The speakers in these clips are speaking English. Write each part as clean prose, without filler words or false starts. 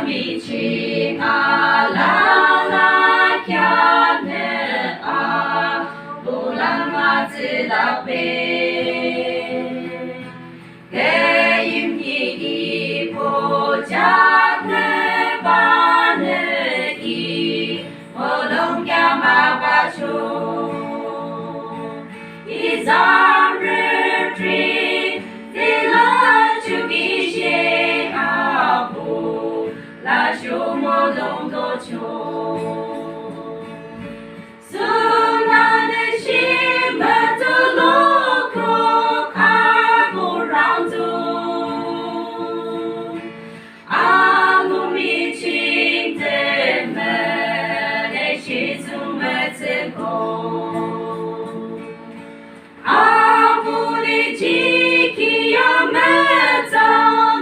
mi chi a la kya ne a bulan ma zi la pe ge yim yi po ja ne ba ne ki mo long kya ma ba cho is our retreat the love to be shared la show mo long do cho suna de shi ma to lo ko ka mo round to alu mi ching de me de shi su me te ko 아무리 지키야 매자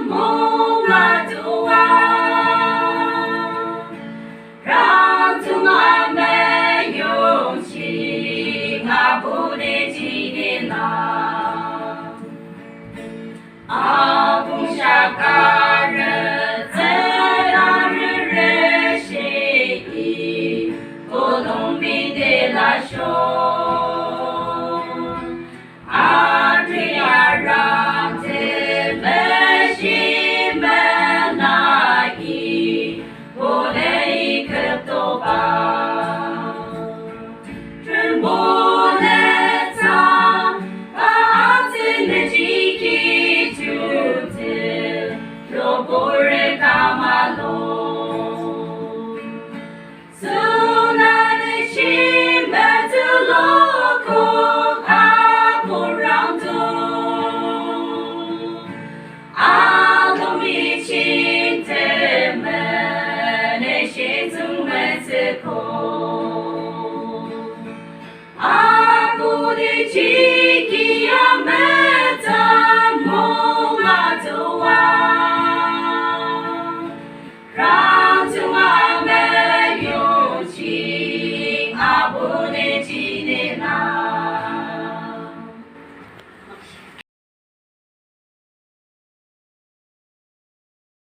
뭔가 좋아 라투마 매용시 아무리 지리나 아붕샤가르 제라르 레시이 고동빈데 라쇼